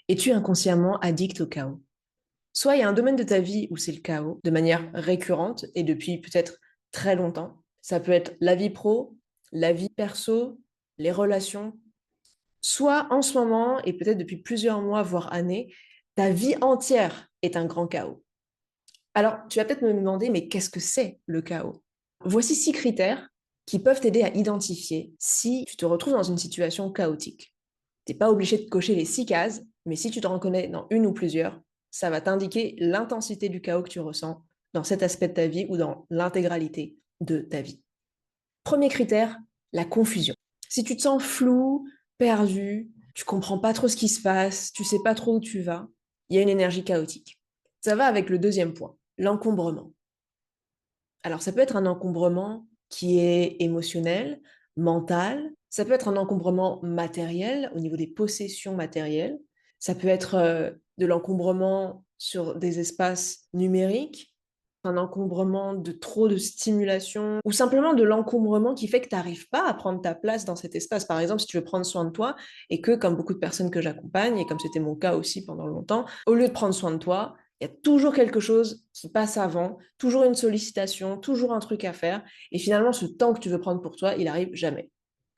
Es-tu inconsciemment addict au chaos? Soit il y a un domaine de ta vie où c'est le chaos, de manière récurrente et depuis peut-être très longtemps. Ça peut être la vie pro, la vie perso, les relations. Soit en ce moment, et peut-être depuis plusieurs mois, voire années, ta vie entière est un grand chaos. Alors, tu vas peut-être me demander, mais qu'est-ce que c'est le chaos? Voici 6 critères qui peuvent t'aider à identifier si tu te retrouves dans une situation chaotique. Tu n'es pas obligé de cocher les 6 cases, mais si tu te reconnais dans une ou plusieurs, ça va t'indiquer l'intensité du chaos que tu ressens dans cet aspect de ta vie ou dans l'intégralité de ta vie. Premier critère, la confusion. Si tu te sens flou, perdu, tu comprends pas trop ce qui se passe, tu sais pas trop où tu vas, il y a une énergie chaotique. Ça va avec le deuxième point, l'encombrement. Alors ça peut être un encombrement qui est émotionnel, mental, ça peut être un encombrement matériel au niveau des possessions matérielles, ça peut être de l'encombrement sur des espaces numériques, un encombrement de trop de stimulation ou simplement de l'encombrement qui fait que tu n'arrives pas à prendre ta place dans cet espace. Par exemple, si tu veux prendre soin de toi et que, comme beaucoup de personnes que j'accompagne, et comme c'était mon cas aussi pendant longtemps, au lieu de prendre soin de toi, il y a toujours quelque chose qui passe avant, toujours une sollicitation, toujours un truc à faire. Et finalement, ce temps que tu veux prendre pour toi, il arrive jamais.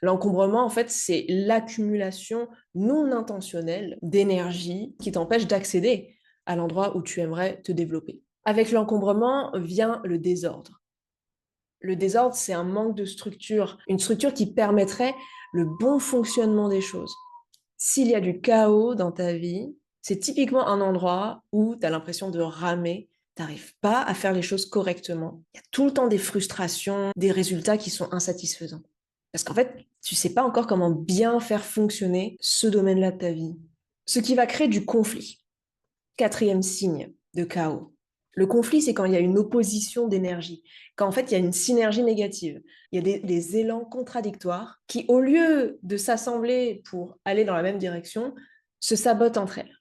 L'encombrement, en fait, c'est l'accumulation non intentionnelle d'énergie qui t'empêche d'accéder à l'endroit où tu aimerais te développer. Avec l'encombrement vient le désordre. Le désordre, c'est un manque de structure, une structure qui permettrait le bon fonctionnement des choses. S'il y a du chaos dans ta vie, c'est typiquement un endroit où tu as l'impression de ramer, tu n'arrives pas à faire les choses correctement. Il y a tout le temps des frustrations, des résultats qui sont insatisfaisants. Parce qu'en fait, tu ne sais pas encore comment bien faire fonctionner ce domaine-là de ta vie. Ce qui va créer du conflit. Quatrième signe de chaos. Le conflit, c'est quand il y a une opposition d'énergie, quand en fait il y a une synergie négative. Il y a des élans contradictoires qui, au lieu de s'assembler pour aller dans la même direction, se sabotent entre elles.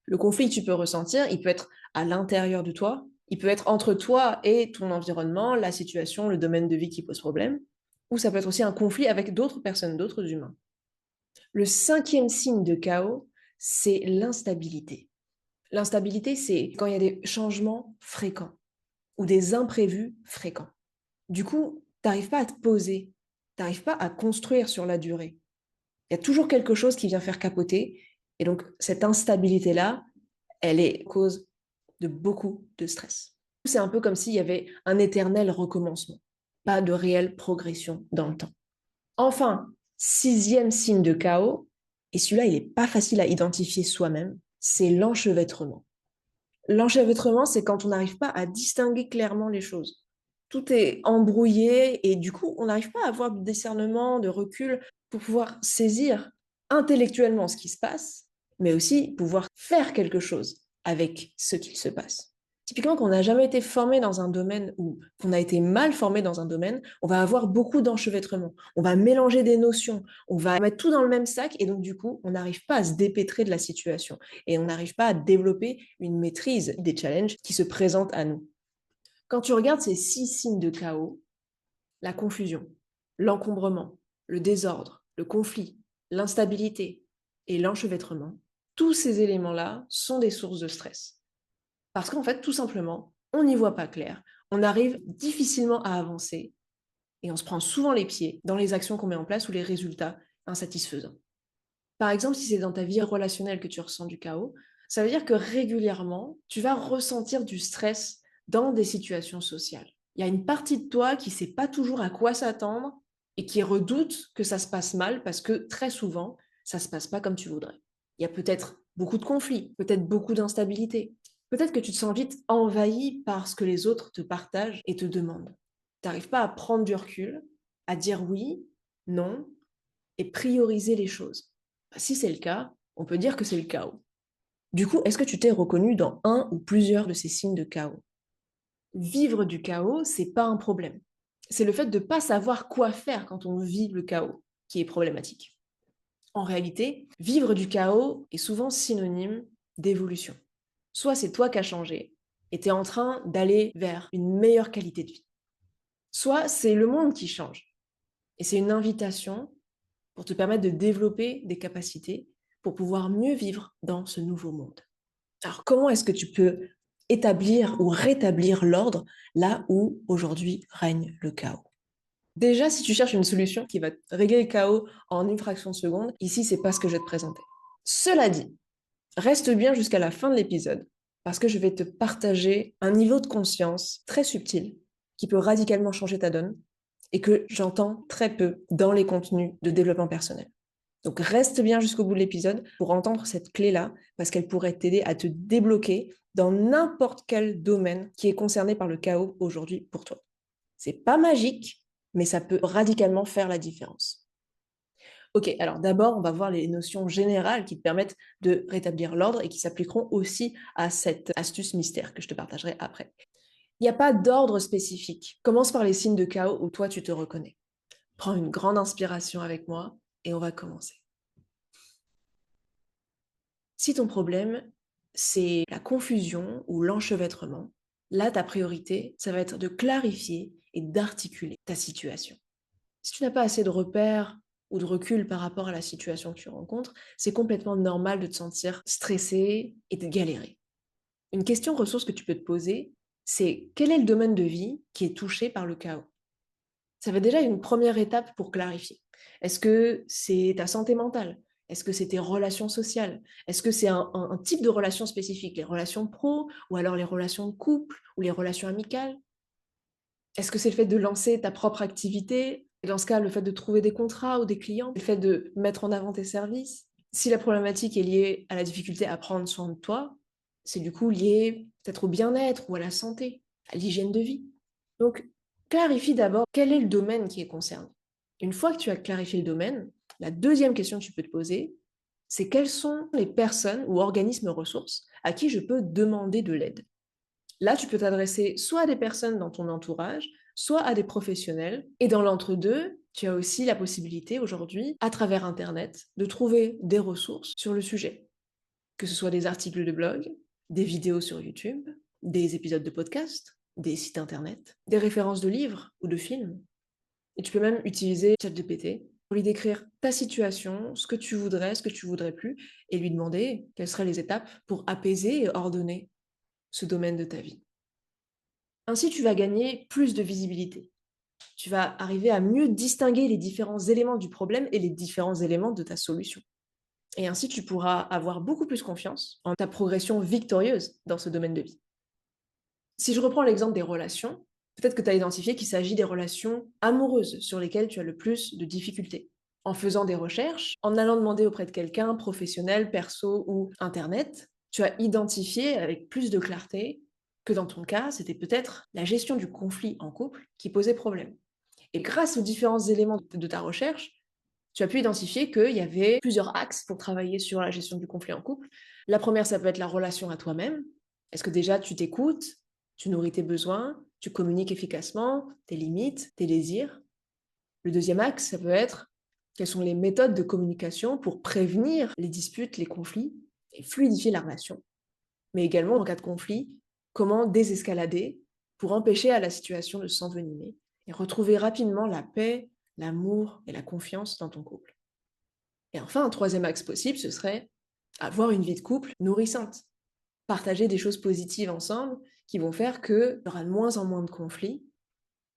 Le conflit, tu peux ressentir, il peut être à l'intérieur de toi, il peut être entre toi et ton environnement, la situation, le domaine de vie qui pose problème, ou ça peut être aussi un conflit avec d'autres personnes, d'autres humains. Le cinquième signe de chaos, c'est l'instabilité. L'instabilité, c'est quand il y a des changements fréquents ou des imprévus fréquents. Du coup, tu n'arrives pas à te poser, tu n'arrives pas à construire sur la durée. Il y a toujours quelque chose qui vient faire capoter. Et donc, cette instabilité-là, elle est cause de beaucoup de stress. C'est un peu comme s'il y avait un éternel recommencement, pas de réelle progression dans le temps. Enfin, sixième signe de chaos, et celui-là, il n'est pas facile à identifier soi-même, c'est l'enchevêtrement. L'enchevêtrement, c'est quand on n'arrive pas à distinguer clairement les choses. Tout est embrouillé et du coup, on n'arrive pas à avoir de discernement, de recul pour pouvoir saisir intellectuellement ce qui se passe, mais aussi pouvoir faire quelque chose avec ce qu'il se passe. Typiquement, quand on n'a jamais été formé dans un domaine ou qu'on a été mal formé dans un domaine, on va avoir beaucoup d'enchevêtrement. On va mélanger des notions, on va mettre tout dans le même sac et donc du coup, on n'arrive pas à se dépêtrer de la situation et on n'arrive pas à développer une maîtrise des challenges qui se présentent à nous. Quand tu regardes ces 6 signes de chaos, la confusion, l'encombrement, le désordre, le conflit, l'instabilité et l'enchevêtrement, tous ces éléments-là sont des sources de stress. Parce qu'en fait, tout simplement, on n'y voit pas clair, on arrive difficilement à avancer et on se prend souvent les pieds dans les actions qu'on met en place ou les résultats insatisfaisants. Par exemple, si c'est dans ta vie relationnelle que tu ressens du chaos, ça veut dire que régulièrement, tu vas ressentir du stress dans des situations sociales. Il y a une partie de toi qui ne sait pas toujours à quoi s'attendre et qui redoute que ça se passe mal parce que très souvent, ça ne se passe pas comme tu voudrais. Il y a peut-être beaucoup de conflits, peut-être beaucoup d'instabilité. Peut-être que tu te sens vite envahi par ce que les autres te partagent et te demandent. Tu n'arrives pas à prendre du recul, à dire oui, non et prioriser les choses. Si c'est le cas, on peut dire que c'est le chaos. Du coup, est-ce que tu t'es reconnu dans un ou plusieurs de ces signes de chaos? Vivre du chaos, c'est pas un problème. C'est le fait de ne pas savoir quoi faire quand on vit le chaos qui est problématique. En réalité, vivre du chaos est souvent synonyme d'évolution. Soit c'est toi qui as changé et tu es en train d'aller vers une meilleure qualité de vie. Soit c'est le monde qui change et c'est une invitation pour te permettre de développer des capacités pour pouvoir mieux vivre dans ce nouveau monde. Alors, comment est-ce que tu peux établir ou rétablir l'ordre là où aujourd'hui règne le chaos? Déjà, si tu cherches une solution qui va régler le chaos en une fraction de seconde, ici, c'est pas ce que je vais te présenter. Cela dit, reste bien jusqu'à la fin de l'épisode parce que je vais te partager un niveau de conscience très subtil qui peut radicalement changer ta donne et que j'entends très peu dans les contenus de développement personnel. Donc reste bien jusqu'au bout de l'épisode pour entendre cette clé-là, parce qu'elle pourrait t'aider à te débloquer dans n'importe quel domaine qui est concerné par le chaos aujourd'hui pour toi. C'est pas magique, mais ça peut radicalement faire la différence. Ok, alors d'abord, on va voir les notions générales qui te permettent de rétablir l'ordre et qui s'appliqueront aussi à cette astuce mystère que je te partagerai après. Il n'y a pas d'ordre spécifique. Commence par les signes de chaos où toi tu te reconnais. Prends une grande inspiration avec moi et on va commencer. Si ton problème, c'est la confusion ou l'enchevêtrement, là, ta priorité, ça va être de clarifier et d'articuler ta situation. Si tu n'as pas assez de repères ou de recul par rapport à la situation que tu rencontres, c'est complètement normal de te sentir stressé et de galérer. Une question ressource que tu peux te poser, c'est quel est le domaine de vie qui est touché par le chaos? Ça va déjà une première étape pour clarifier. Est-ce que c'est ta santé mentale? Est-ce que c'est tes relations sociales? Est-ce que c'est un type de relation spécifique, les relations pro, ou alors les relations de couple, ou les relations amicales? Est-ce que c'est le fait de lancer ta propre activité? Et dans ce cas, le fait de trouver des contrats ou des clients, le fait de mettre en avant tes services? Si la problématique est liée à la difficulté à prendre soin de toi, c'est du coup lié peut-être au bien-être ou à la santé, à l'hygiène de vie. Donc, clarifie d'abord quel est le domaine qui est concerné. Une fois que tu as clarifié le domaine, la deuxième question que tu peux te poser, c'est quelles sont les personnes ou organismes ressources à qui je peux demander de l'aide. Là, tu peux t'adresser soit à des personnes dans ton entourage, soit à des professionnels. Et dans l'entre-deux, tu as aussi la possibilité aujourd'hui, à travers Internet, de trouver des ressources sur le sujet. Que ce soit des articles de blog, des vidéos sur YouTube, des épisodes de podcast, des sites Internet, des références de livres ou de films. Et tu peux même utiliser ChatGPT pour lui décrire ta situation, ce que tu voudrais, ce que tu voudrais plus, et lui demander quelles seraient les étapes pour apaiser et ordonner ce domaine de ta vie. Ainsi, tu vas gagner plus de visibilité. Tu vas arriver à mieux distinguer les différents éléments du problème et les différents éléments de ta solution. Et ainsi, tu pourras avoir beaucoup plus confiance en ta progression victorieuse dans ce domaine de vie. Si je reprends l'exemple des relations, peut-être que tu as identifié qu'il s'agit des relations amoureuses sur lesquelles tu as le plus de difficultés. En faisant des recherches, en allant demander auprès de quelqu'un, professionnel, perso ou Internet, tu as identifié avec plus de clarté que dans ton cas, c'était peut-être la gestion du conflit en couple qui posait problème. Et grâce aux différents éléments de ta recherche, tu as pu identifier qu'il y avait plusieurs axes pour travailler sur la gestion du conflit en couple. La première, ça peut être la relation à toi-même. Est-ce que déjà tu t'écoutes, tu nourris tes besoins, tu communiques efficacement, tes limites, tes désirs? Le deuxième axe, ça peut être quelles sont les méthodes de communication pour prévenir les disputes, les conflits et fluidifier la relation. Mais également, en cas de conflit, comment désescalader pour empêcher à la situation de s'envenimer et retrouver rapidement la paix, l'amour et la confiance dans ton couple. Et enfin, un troisième axe possible, ce serait avoir une vie de couple nourrissante. Partager des choses positives ensemble qui vont faire qu'il y aura de moins en moins de conflits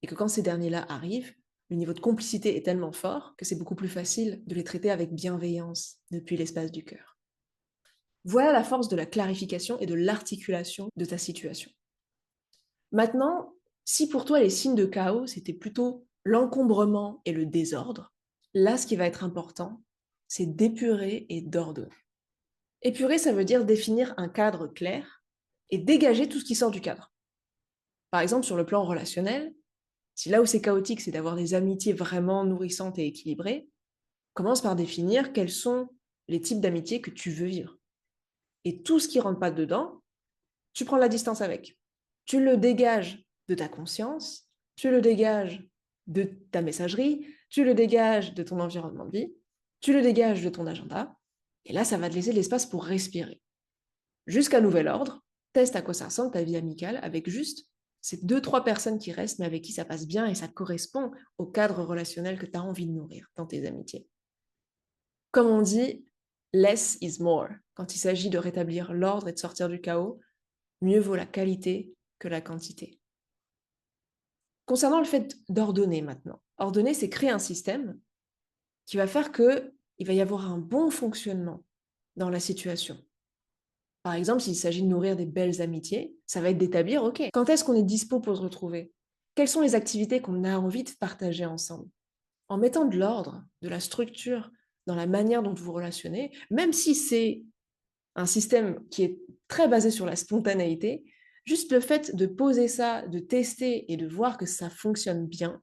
et que quand ces derniers-là arrivent, le niveau de complicité est tellement fort que c'est beaucoup plus facile de les traiter avec bienveillance depuis l'espace du cœur. Voilà la force de la clarification et de l'articulation de ta situation. Maintenant, si pour toi les signes de chaos, c'était plutôt l'encombrement et le désordre, là, ce qui va être important, c'est d'épurer et d'ordonner. Épurer, ça veut dire définir un cadre clair et dégager tout ce qui sort du cadre. Par exemple, sur le plan relationnel, si là où c'est chaotique, c'est d'avoir des amitiés vraiment nourrissantes et équilibrées, commence par définir quels sont les types d'amitiés que tu veux vivre. Et tout ce qui ne rentre pas dedans, tu prends la distance avec. Tu le dégages de ta conscience, tu le dégages de ta messagerie, tu le dégages de ton environnement de vie, tu le dégages de ton agenda, et là, ça va te laisser l'espace pour respirer. Jusqu'à nouvel ordre, teste à quoi ça ressemble ta vie amicale avec juste ces 2-3 personnes qui restent, mais avec qui ça passe bien et ça correspond au cadre relationnel que tu as envie de nourrir dans tes amitiés. Comme on dit, Less is more. Quand il s'agit de rétablir l'ordre et de sortir du chaos, mieux vaut la qualité que la quantité. Concernant le fait d'ordonner maintenant, ordonner, c'est créer un système qui va faire qu'il va y avoir un bon fonctionnement dans la situation. Par exemple, s'il s'agit de nourrir des belles amitiés, ça va être d'établir, ok, quand est-ce qu'on est dispo pour se retrouver? Quelles sont les activités qu'on a envie de partager ensemble? En mettant de l'ordre, de la structure dans la manière dont vous vous relationnez, même si c'est un système qui est très basé sur la spontanéité, juste le fait de poser ça, de tester et de voir que ça fonctionne bien,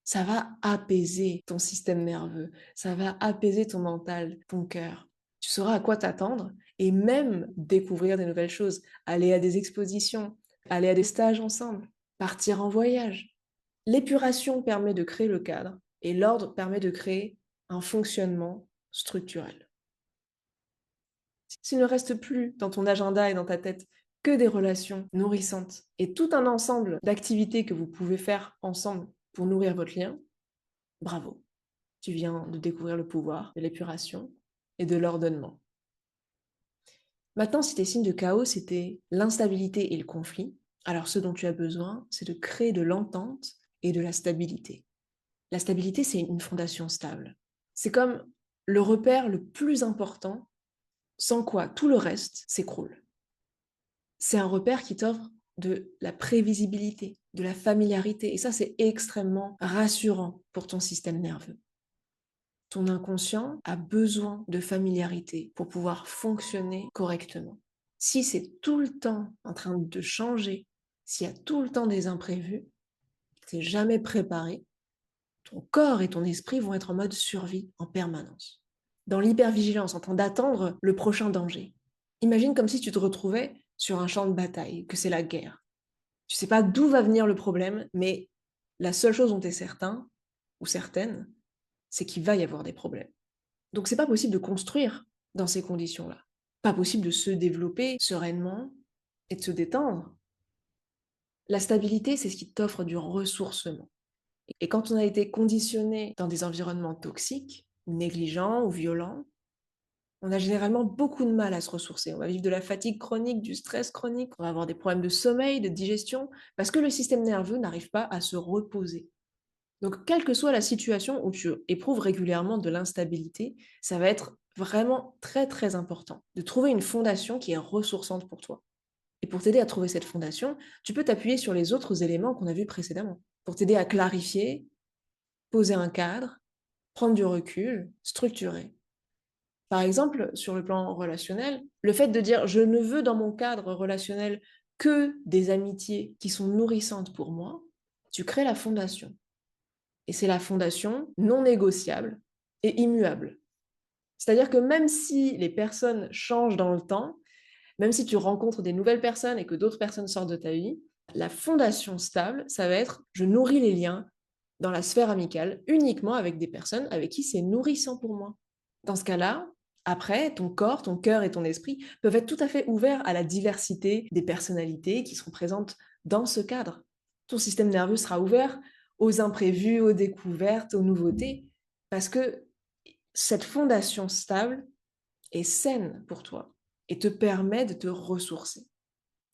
ça va apaiser ton système nerveux, ça va apaiser ton mental, ton cœur. Tu sauras à quoi t'attendre et même découvrir des nouvelles choses, aller à des expositions, aller à des stages ensemble, partir en voyage. L'épuration permet de créer le cadre et l'ordre permet de créer un fonctionnement structurel. S'il ne reste plus dans ton agenda et dans ta tête que des relations nourrissantes et tout un ensemble d'activités que vous pouvez faire ensemble pour nourrir votre lien, bravo, tu viens de découvrir le pouvoir de l'épuration et de l'ordonnement. Maintenant, si tes signes de chaos, c'était l'instabilité et le conflit, alors ce dont tu as besoin, c'est de créer de l'entente et de la stabilité. La stabilité, c'est une fondation stable. C'est comme le repère le plus important, sans quoi tout le reste s'écroule. C'est un repère qui t'offre de la prévisibilité, de la familiarité, et ça, c'est extrêmement rassurant pour ton système nerveux. Ton inconscient a besoin de familiarité pour pouvoir fonctionner correctement. Si c'est tout le temps en train de changer, s'il y a tout le temps des imprévus, que tu n'es jamais préparé, ton corps et ton esprit vont être en mode survie en permanence. Dans l'hypervigilance, en train d'attendre le prochain danger. Imagine comme si tu te retrouvais sur un champ de bataille, que c'est la guerre. Tu ne sais pas d'où va venir le problème, mais la seule chose dont tu es certain, ou certaine, c'est qu'il va y avoir des problèmes. Donc c'est pas possible de construire dans ces conditions-là. Pas possible de se développer sereinement et de se détendre. La stabilité, c'est ce qui t'offre du ressourcement. Et quand on a été conditionné dans des environnements toxiques, ou négligents, ou violents, on a généralement beaucoup de mal à se ressourcer. On va vivre de la fatigue chronique, du stress chronique, on va avoir des problèmes de sommeil, de digestion, parce que le système nerveux n'arrive pas à se reposer. Donc, quelle que soit la situation où tu éprouves régulièrement de l'instabilité, ça va être vraiment très très important de trouver une fondation qui est ressourçante pour toi. Et pour t'aider à trouver cette fondation, tu peux t'appuyer sur les autres éléments qu'on a vus précédemment, pour t'aider à clarifier, poser un cadre, prendre du recul, structurer. Par exemple, sur le plan relationnel, le fait de dire je ne veux dans mon cadre relationnel que des amitiés qui sont nourrissantes pour moi, tu crées la fondation. Et c'est la fondation non négociable et immuable. C'est-à-dire que même si les personnes changent dans le temps, même si tu rencontres des nouvelles personnes et que d'autres personnes sortent de ta vie, la fondation stable, ça va être je nourris les liens dans la sphère amicale uniquement avec des personnes avec qui c'est nourrissant pour moi. Dans ce cas-là, après, ton corps, ton cœur et ton esprit peuvent être tout à fait ouverts à la diversité des personnalités qui sont présentes dans ce cadre. Ton système nerveux sera ouvert aux imprévus, aux découvertes, aux nouveautés, parce que cette fondation stable est saine pour toi et te permet de te ressourcer.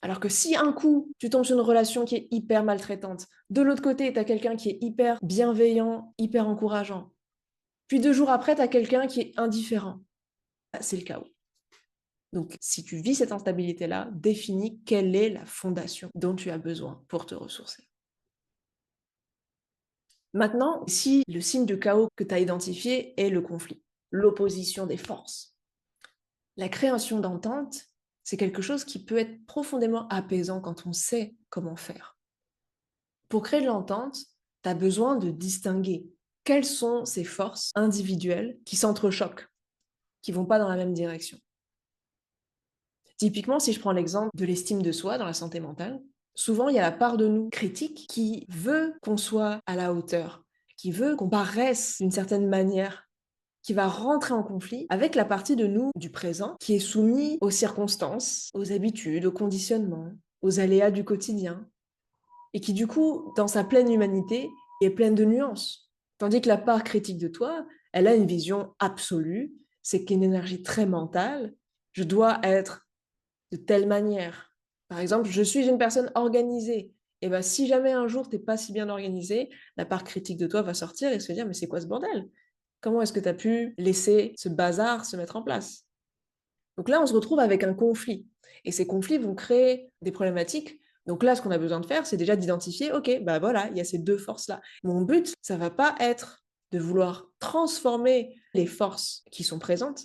Alors que si un coup, tu tombes sur une relation qui est hyper maltraitante, de l'autre côté, tu as quelqu'un qui est hyper bienveillant, hyper encourageant, puis 2 jours après, tu as quelqu'un qui est indifférent, c'est le chaos. Donc, si tu vis cette instabilité-là, définis quelle est la fondation dont tu as besoin pour te ressourcer. Maintenant, si le signe de chaos que tu as identifié est le conflit, l'opposition des forces, la création d'entente, c'est quelque chose qui peut être profondément apaisant quand on sait comment faire. Pour créer de l'entente, tu as besoin de distinguer quelles sont ces forces individuelles qui s'entrechoquent, qui vont pas dans la même direction. Typiquement, si je prends l'exemple de l'estime de soi dans la santé mentale, souvent il y a la part de nous critique qui veut qu'on soit à la hauteur, qui veut qu'on paraisse d'une certaine manière, qui va rentrer en conflit avec la partie de nous du présent qui est soumise aux circonstances, aux habitudes, aux conditionnements, aux aléas du quotidien, et qui du coup, dans sa pleine humanité, est pleine de nuances. Tandis que la part critique de toi, elle a une vision absolue, c'est qu'une énergie très mentale. Je dois être de telle manière. Par exemple, je suis une personne organisée. Et bien, si jamais un jour, tu n'es pas si bien organisé, la part critique de toi va sortir et se dire, mais c'est quoi ce bordel? Comment est-ce que tu as pu laisser ce bazar se mettre en place? Donc là, on se retrouve avec un conflit. Et ces conflits vont créer des problématiques. Donc là, ce qu'on a besoin de faire, c'est déjà d'identifier, OK, bah voilà, il y a ces deux forces-là. Mon but, ça va pas être de vouloir transformer les forces qui sont présentes,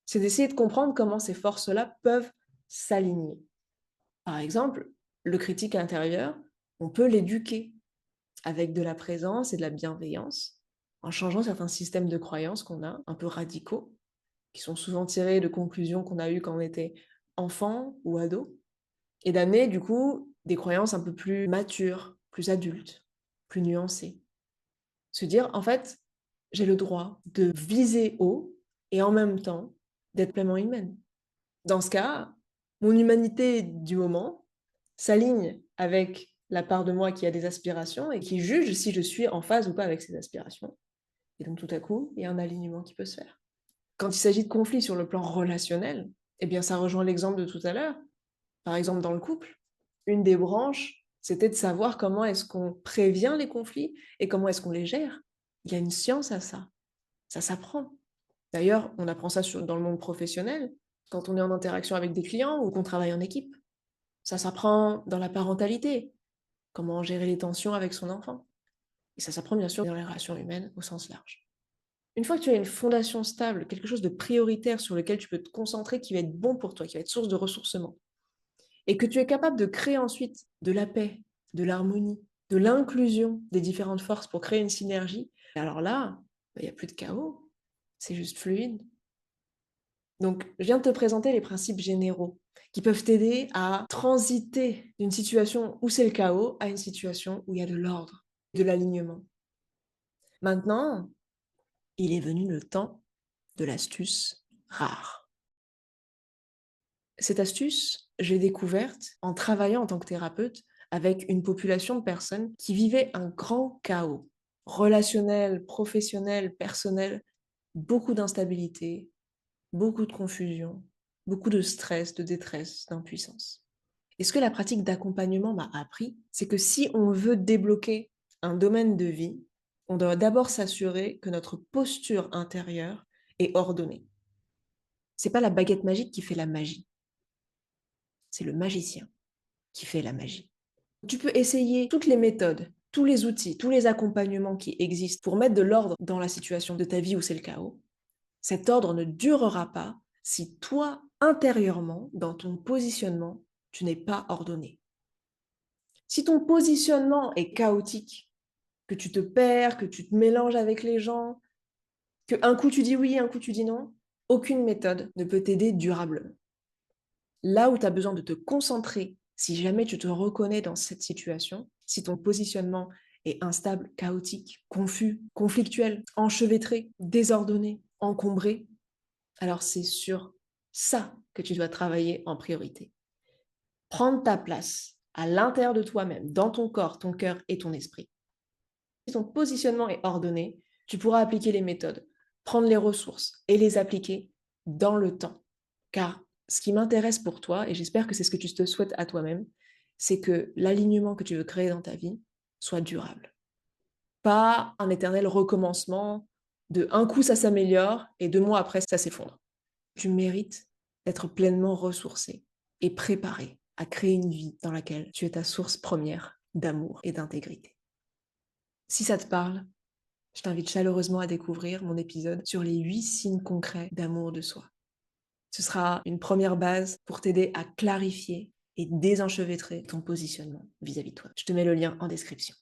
c'est d'essayer de comprendre comment ces forces-là peuvent s'aligner. Par exemple, le critique intérieur, on peut l'éduquer avec de la présence et de la bienveillance, en changeant certains systèmes de croyances qu'on a, un peu radicaux, qui sont souvent tirés de conclusions qu'on a eues quand on était enfant ou ado, et d'amener du coup des croyances un peu plus matures, plus adultes, plus nuancées. Se dire, en fait, j'ai le droit de viser haut et en même temps d'être pleinement humaine. Dans ce cas, mon humanité du moment s'aligne avec la part de moi qui a des aspirations et qui juge si je suis en phase ou pas avec ces aspirations. Et donc tout à coup, il y a un alignement qui peut se faire. Quand il s'agit de conflits sur le plan relationnel, eh bien ça rejoint l'exemple de tout à l'heure. Par exemple, dans le couple, une des branches, c'était de savoir comment est-ce qu'on prévient les conflits et comment est-ce qu'on les gère. Il y a une science à ça. Ça s'apprend. D'ailleurs, on apprend ça dans le monde professionnel, quand on est en interaction avec des clients ou qu'on travaille en équipe. Ça s'apprend dans la parentalité, comment gérer les tensions avec son enfant. Et ça s'apprend bien sûr dans les relations humaines au sens large. Une fois que tu as une fondation stable, quelque chose de prioritaire sur lequel tu peux te concentrer, qui va être bon pour toi, qui va être source de ressourcement, et que tu es capable de créer ensuite de la paix, de l'harmonie, de l'inclusion des différentes forces pour créer une synergie, alors là, il n'y a plus de chaos, c'est juste fluide. Donc, je viens de te présenter les principes généraux qui peuvent t'aider à transiter d'une situation où c'est le chaos à une situation où il y a de l'ordre, de l'alignement. Maintenant, il est venu le temps de l'astuce rare. Cette astuce, je l'ai découverte en travaillant en tant que thérapeute avec une population de personnes qui vivaient un grand chaos relationnel, professionnel, personnel, beaucoup d'instabilité, beaucoup de confusion, beaucoup de stress, de détresse, d'impuissance. Et ce que la pratique d'accompagnement m'a appris, c'est que si on veut débloquer un domaine de vie, on doit d'abord s'assurer que notre posture intérieure est ordonnée. C'est pas la baguette magique qui fait la magie, c'est le magicien qui fait la magie. Tu peux essayer toutes les méthodes, tous les outils, tous les accompagnements qui existent pour mettre de l'ordre dans la situation de ta vie où c'est le chaos. Cet ordre ne durera pas si toi, intérieurement, dans ton positionnement, tu n'es pas ordonné. Si ton positionnement est chaotique, que tu te perds, que tu te mélanges avec les gens, que un coup tu dis oui, un coup tu dis non, aucune méthode ne peut t'aider durablement. Là où tu as besoin de te concentrer, si jamais tu te reconnais dans cette situation, si ton positionnement est instable, chaotique, confus, conflictuel, enchevêtré, désordonné, encombré, alors c'est sur ça que tu dois travailler en priorité. Prendre ta place à l'intérieur de toi-même, dans ton corps, ton cœur et ton esprit. Si ton positionnement est ordonné, tu pourras appliquer les méthodes, prendre les ressources et les appliquer dans le temps. Car ce qui m'intéresse pour toi, et j'espère que c'est ce que tu te souhaites à toi-même, c'est que l'alignement que tu veux créer dans ta vie soit durable. Pas un éternel recommencement de un coup ça s'améliore et 2 mois après ça s'effondre. Tu mérites d'être pleinement ressourcé et préparé à créer une vie dans laquelle tu es ta source première d'amour et d'intégrité. Si ça te parle, je t'invite chaleureusement à découvrir mon épisode sur les 8 signes concrets d'amour de soi. Ce sera une première base pour t'aider à clarifier et désenchevêtrer ton positionnement vis-à-vis de toi. Je te mets le lien en description.